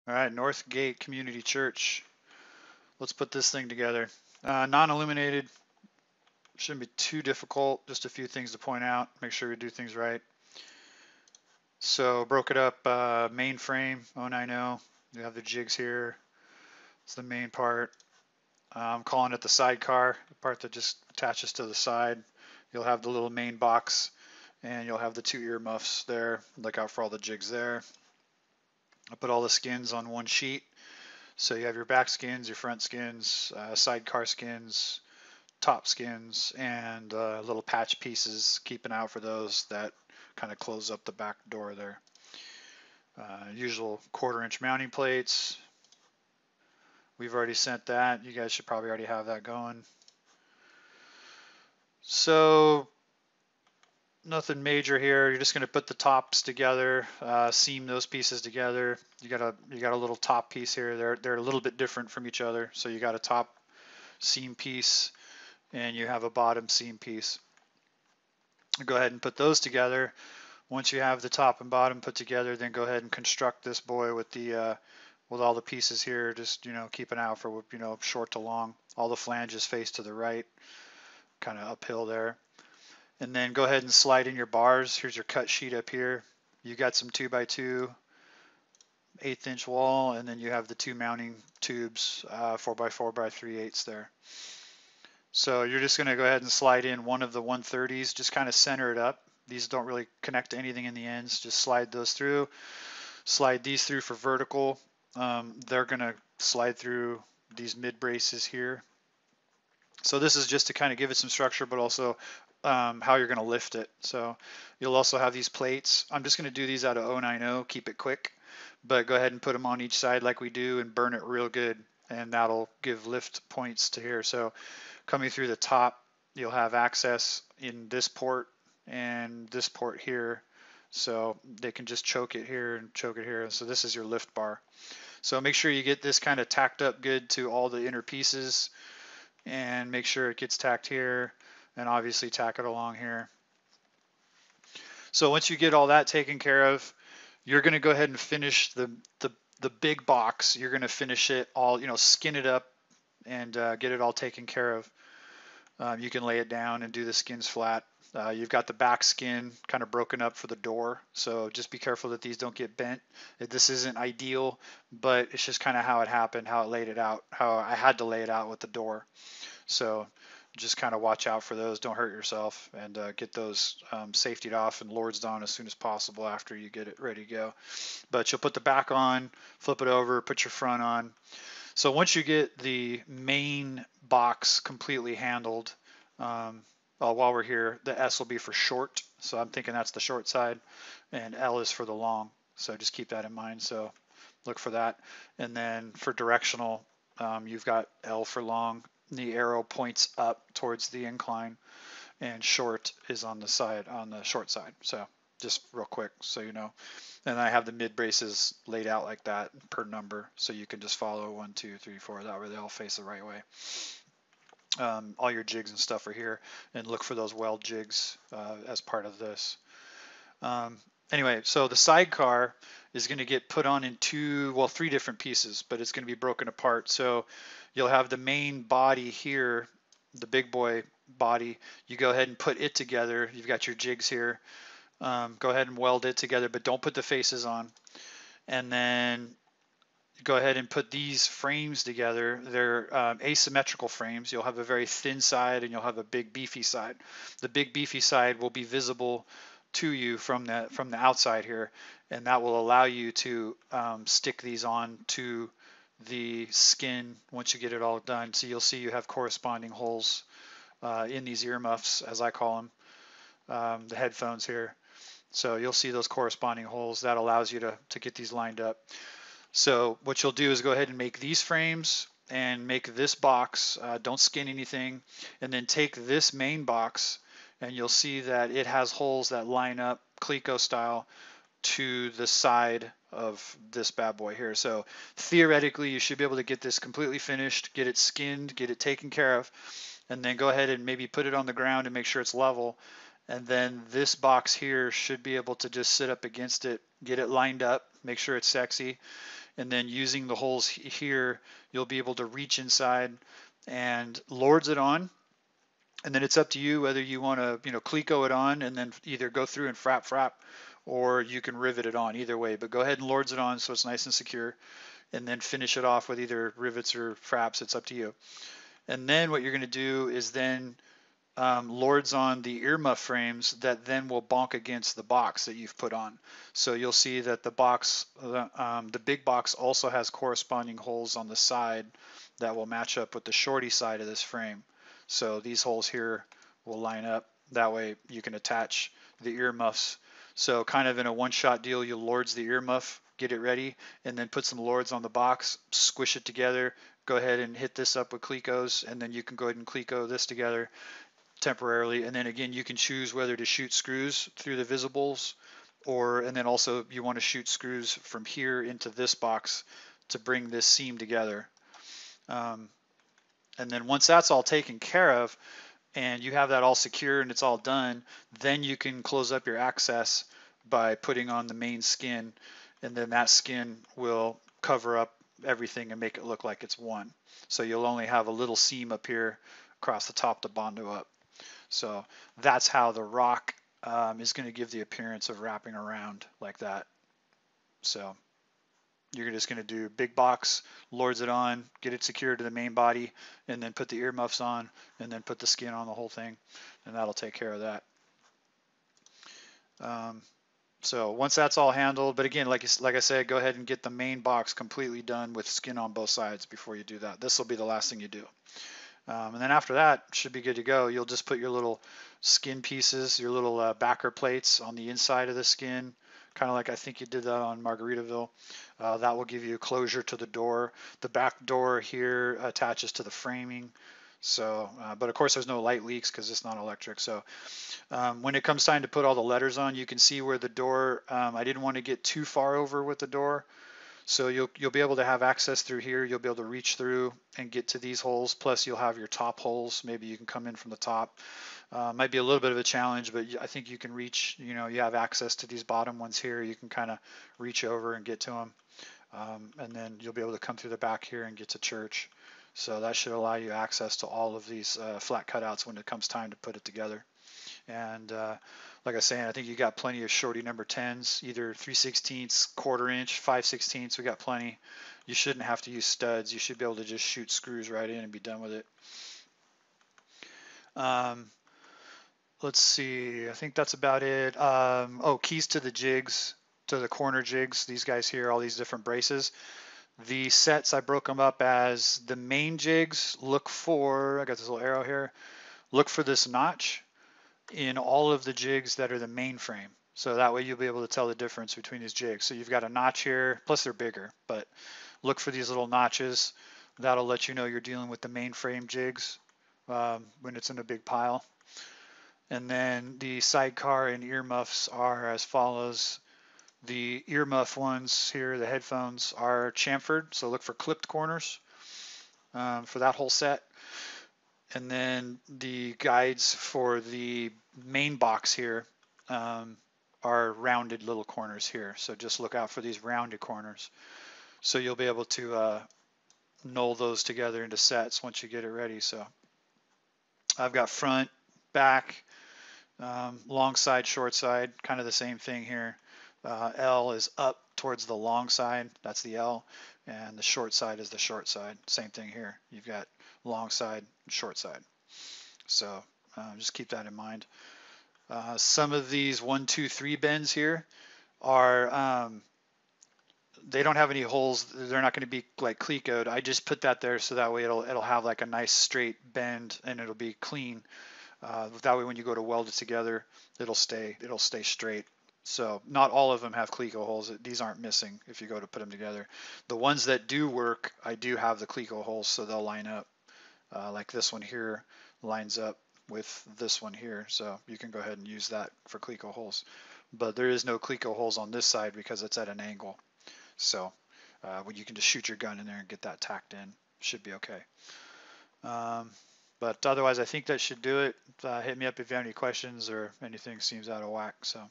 All right, Northgate Community Church. Let's put this thing together. Non-illuminated, shouldn't be too difficult. Just a few things to point out. Make sure we do things right. So broke it up. Mainframe 090. You have the jigs here. It's the main part. I'm calling it the sidecar, the part that just attaches to the side. You'll have the little main box, and you'll have the two earmuffs there. Look out for all the jigs there. I put all the skins on one sheet. So you have your back skins, your front skins, sidecar skins, top skins, and little patch pieces, keeping out for those that kind of close up the back door there. Usual 1/4 inch mounting plates. We've already sent that. You guys should probably already have that going. So nothing major here. You're just going to put the tops together, seam those pieces together. You got a little top piece here. They're a little bit different from each other. So you got a top seam piece and you have a bottom seam piece. Go ahead and put those together. Once you have the top and bottom put together, then go ahead and construct this boy with the with all the pieces here. Just keep an eye out for short to long. All the flanges face to the right, kind of uphill there. And then go ahead and slide in your bars. Here's your cut sheet up here. You got some 2x2 1/8 inch wall, and then you have the two mounting tubes, 4x4 by 3/8 there. So you're just going to go ahead and slide in one of the 130s, just kind of center it up. These don't really connect to anything in the ends. Just slide those through. Slide these through for vertical. They're going to slide through these mid braces here. So this is just to kind of give it some structure, but also how you're going to lift it. So you'll also have these plates. I'm just going to do these out of 090, keep it quick, but go ahead and put them on each side like we do and burn it real good, and that'll give lift points to here. So coming through the top, you'll have access in this port and this port here. So they can just choke it here and choke it here. So this is your lift bar. So make sure you get this kind of tacked up good to all the inner pieces, and make sure it gets tacked here, and obviously tack it along here. So once you get all that taken care of, you're going to go ahead and finish the big box. You're going to finish it all, skin it up and get it all taken care of. You can lay it down and do the skins flat. You've got the back skin kind of broken up for the door, so just be careful that these don't get bent. This isn't ideal, but it's just kind of how it happened, how it laid it out, how I had to lay it out with the door. So just kind of watch out for those. Don't hurt yourself, and get those safetied off and lords on as soon as possible after you get it ready to go. But you'll put the back on, flip it over, put your front on. So once you get the main box completely handled, while we're here, the S will be for short. So I'm thinking that's the short side, and L is for the long. So just keep that in mind. So look for that. And then for directional, you've got L for long. The arrow points up towards the incline, and short is on the side, on the short side. So just real quick, so you know. And I have the mid braces laid out like that per number, so you can just follow 1, 2, 3, 4. That way they all face the right way. All your jigs and stuff are here, and look for those weld jigs as part of this. Anyway, so the sidecar is going to get put on in 3 different pieces, but it's going to be broken apart. So you'll have the main body here, the big boy body. You go ahead and put it together. You've got your jigs here. Go ahead and weld it together, but don't put the faces on. And then go ahead and put these frames together. They're asymmetrical frames. You'll have a very thin side and you'll have a big beefy side. The big beefy side will be visible to you from the outside here, and that will allow you to stick these on to the skin once you get it all done. So you'll see you have corresponding holes in these earmuffs, as I call them, the headphones here. So you'll see those corresponding holes. That allows you to get these lined up. So what you'll do is go ahead and make these frames and make this box. Don't skin anything, and then take this main box, and you'll see that it has holes that line up Cleco style to the side of this bad boy here. So theoretically, you should be able to get this completely finished, get it skinned, get it taken care of, and then go ahead and maybe put it on the ground and make sure it's level, And then this box here should be able to just sit up against it, get it lined up, make sure it's sexy, and then using the holes here, you'll be able to reach inside and lords it on. And then it's up to you whether you want to, cleco it on and then either go through and frap, or you can rivet it on, either way. But go ahead and lords it on so it's nice and secure, and then finish it off with either rivets or fraps. It's up to you. And then what you're going to do is then lords on the earmuff frames that then will bonk against the box that you've put on. So you'll see that the box, the big box also has corresponding holes on the side that will match up with the shorty side of this frame. So these holes here will line up. That way you can attach the earmuffs. So kind of in a one-shot deal, you'll lords the earmuff, get it ready, and then put some lords on the box, squish it together, go ahead and hit this up with clecos, and then you can go ahead and cleco this together temporarily. And then again, you can choose whether to shoot screws through the visibles, and then also you want to shoot screws from here into this box to bring this seam together. And then once that's all taken care of and you have that all secure and it's all done, then you can close up your access by putting on the main skin, and then that skin will cover up everything and make it look like it's one. So you'll only have a little seam up here across the top to bondo up. So that's how the rock is going to give the appearance of wrapping around like that. So you're just going to do big box, lords it on, get it secured to the main body, and then put the earmuffs on, and then put the skin on the whole thing, and that'll take care of that. So once that's all handled, but again, like I said, go ahead and get the main box completely done with skin on both sides before you do that. This will be the last thing you do. And then after that, should be good to go. You'll just put your little skin pieces, your little backer plates on the inside of the skin, kind of like I think you did that on Margaritaville. That will give you closure to the door. The back door here attaches to the framing. So, but of course there's no light leaks because it's not electric. So when it comes time to put all the letters on, you can see where the door, I didn't want to get too far over with the door. So you'll be able to have access through here. You'll be able to reach through and get to these holes. Plus you'll have your top holes. Maybe you can come in from the top. Might be a little bit of a challenge, but I think you can reach, you have access to these bottom ones here. You can kind of reach over and get to them. And then you'll be able to come through the back here and get to church. So that should allow you access to all of these flat cutouts when it comes time to put it together. And like I was saying, I think you got plenty of shorty number 10s, either 3/16, quarter inch, 5/16. We got plenty. You shouldn't have to use studs. You should be able to just shoot screws right in and be done with it. Let's see. I think that's about it. Oh, keys to the jigs, to the corner jigs. These guys here, all these different braces. The sets, I broke them up as the main jigs. Look for, I got this little arrow here. Look for this notch in all of the jigs that are the main frame. So that way you'll be able to tell the difference between these jigs. So you've got a notch here, plus they're bigger, but look for these little notches. That'll let you know you're dealing with the main frame jigs when it's in a big pile. And then the sidecar and earmuffs are as follows. The earmuff ones here, the headphones, are chamfered, so look for clipped corners for that whole set. And then the guides for the main box here are rounded little corners here. So just look out for these rounded corners. So you'll be able to null those together into sets once you get it ready. So I've got front, back, long side, short side, kind of the same thing here. L is up towards the long side, that's the L, and the short side is the short side. Same thing here. You've got long side and short side. So just keep that in mind. Some of these 1, 2, 3 bends here are, they don't have any holes. They're not going to be like clecoed. I just put that there so that way it'll have like a nice straight bend and it'll be clean. That way when you go to weld it together, it'll stay straight. So not all of them have cleco holes. These aren't missing if you go to put them together. The ones that do work, I do have the cleco holes so they'll line up. Like this one here lines up with this one here, so you can go ahead and use that for cleco holes. But there is no cleco holes on this side because it's at an angle. So you can just shoot your gun in there and get that tacked in. Should be okay. But otherwise, I think that should do it. Hit me up if you have any questions or anything seems out of whack. So.